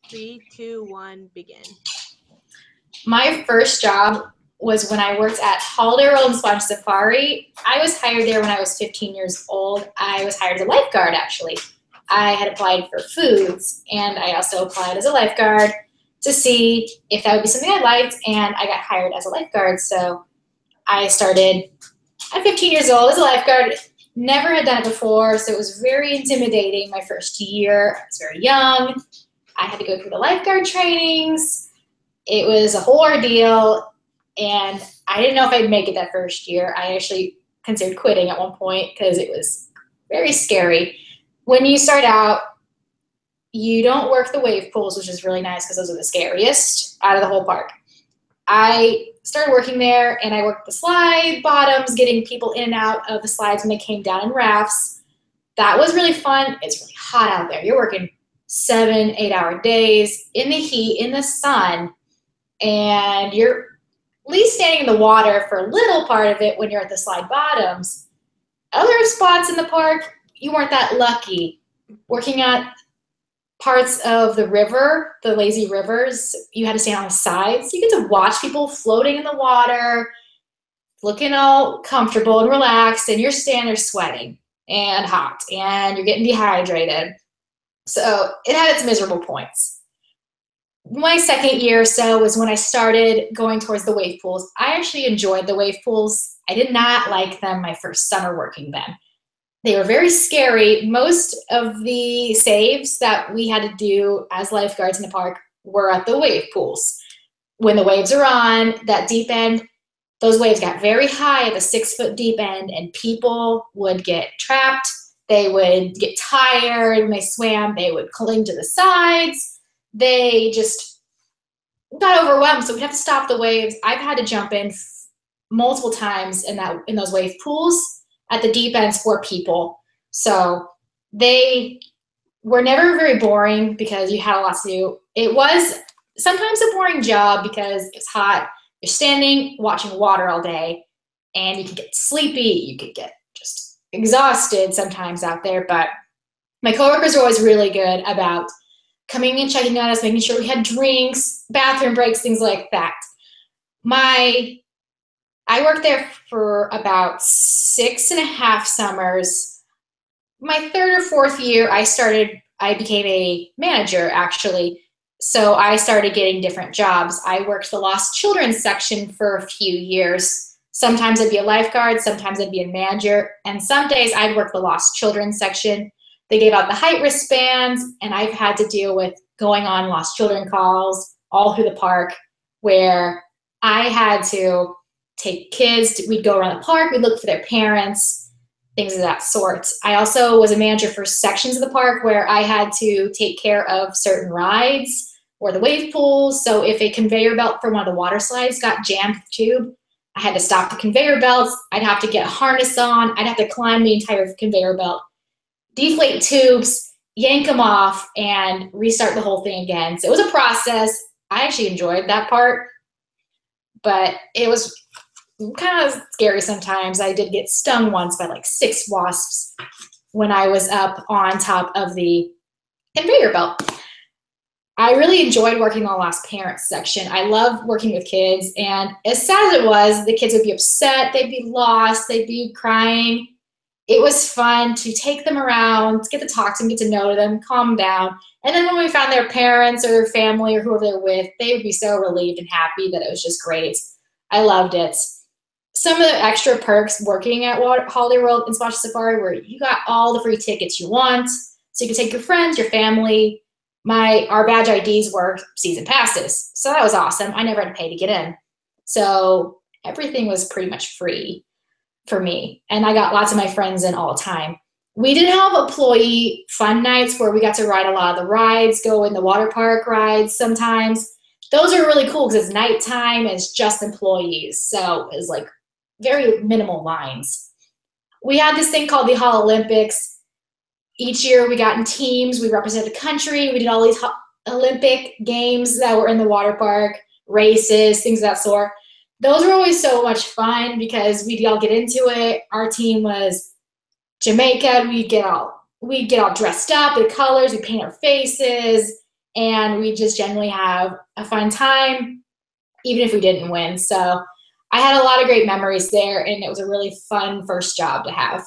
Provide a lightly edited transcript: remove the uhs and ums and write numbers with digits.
3, 2, 1, begin. My first job was when I worked at Holiday World and Splash Safari. I was hired there when I was 15 years old. I was hired as a lifeguard, actually. I had applied for foods, and I also applied as a lifeguard to see if that would be something I liked, and I got hired as a lifeguard. So I started at 15 years old as a lifeguard. Never had done it before, so it was very intimidating my first year. I was very young. I had to go through the lifeguard trainings. It was a whole ordeal, and I didn't know if I'd make it that first year. I actually considered quitting at one point because it was very scary. When you start out, you don't work the wave pools, which is really nice because those are the scariest out of the whole park. I started working there, and I worked the slide bottoms, getting people in and out of the slides when they came down in rafts. That was really fun. It's really hot out there. You're working 7, 8-hour days in the heat, in the sun, and you're at least standing in the water for a little part of it when you're at the slide bottoms. Other spots in the park, you weren't that lucky. Working at parts of the river, the lazy rivers, you had to stand on the sides. You get to watch people floating in the water, looking all comfortable and relaxed, and you're standing there sweating and hot, and you're getting dehydrated. So it had its miserable points. My second year or so was when I started going towards the wave pools. I actually enjoyed the wave pools. I did not like them my first summer working them. They were very scary. Most of the saves that we had to do as lifeguards in the park were at the wave pools. When the waves are on, that deep end, those waves got very high at the 6-foot deep end, and people would get trapped. They would get tired when they swam. They would cling to the sides. They just got overwhelmed, so we'd have to stop the waves. I've had to jump in multiple times in those wave pools at the deep ends for people. So they were never very boring because you had a lot to do. It was sometimes a boring job because it's hot. You're standing watching water all day, and you could get sleepy. You could get just exhausted sometimes out there. But my coworkers were always really good about coming and checking on us, making sure we had drinks, bathroom breaks, things like that. I worked there for about 6.5 summers. My third or fourth year, I became a manager, actually. So I started getting different jobs. I worked the lost children section for a few years. Sometimes I'd be a lifeguard, sometimes I'd be a manager, and some days I'd work the lost children section. They gave out the height wristbands, and I've had to deal with going on lost children calls all through the park where I had to take kids. We'd go around the park. We'd look for their parents, things of that sort. I also was a manager for sections of the park where I had to take care of certain rides or the wave pools. So if a conveyor belt for one of the water slides got jammed with tube, I had to stop the conveyor belts. I'd have to get a harness on. I'd have to climb the entire conveyor belt, deflate tubes, yank them off, and restart the whole thing again. So it was a process. I actually enjoyed that part, but it was kind of scary sometimes. I did get stung once by like 6 wasps when I was up on top of the conveyor belt. I really enjoyed working on the lost parents section. I love working with kids, and as sad as it was, the kids would be upset, they'd be lost, they'd be crying. It was fun to take them around, get to talk to them, get to know them, calm them down. And then when we found their parents or their family or whoever they're with, they would be so relieved and happy that it was just great. I loved it. Some of the extra perks working at Holiday World and Splash Safari were you got all the free tickets you want. So you could take your friends, your family. Our badge IDs were season passes. So that was awesome. I never had to pay to get in. So everything was pretty much free for me. And I got lots of my friends in all the time. We did have employee fun nights where we got to ride a lot of the rides, go in the water park rides sometimes. Those are really cool because it's nighttime and it's just employees. So it was like very minimal lines. We had this thing called the Hall Olympics. Each year we got in teams, we represented the country, we did all these Olympic games that were in the water park, races, things of that sort. Those were always so much fun because we'd all get into it. Our team was Jamaica. We'd get all dressed up in colors, we'd paint our faces, and we just generally have a fun time, even if we didn't win. So I had a lot of great memories there, and it was a really fun first job to have.